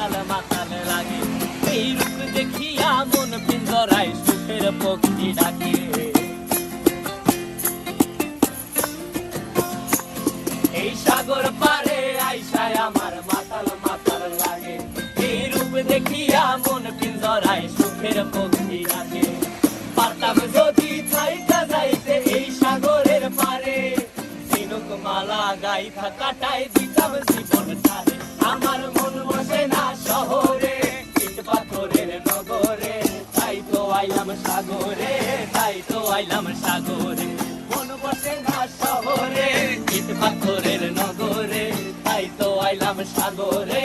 মাতাল মাতাল লাগে। এই রূপ দেখিয়া মন পিঞ্জরায় সুখের পক্ষী ডাকে। এই সাগর পারে আইসায় আমার মাতাল মাতাল লাগে। এই রূপ দেখিয়া মন পিঞ্জরায় সুখের পক্ষী ডাকে। পারতাম যদি থাইকা যাইতে এই সাগরের পারে, ঝিনুক মালা গাইথা কাটাই দিতাম জীবনটারে। আমার মন বসে না শহরে, ইট পাথরের নগরে, তাই তো আইলাম সাগরে, তাই তো আইলাম সাগরে। মন বসে না শহরে, ইট পাথরের নগরে, তাই তো আইলাম সাগরে,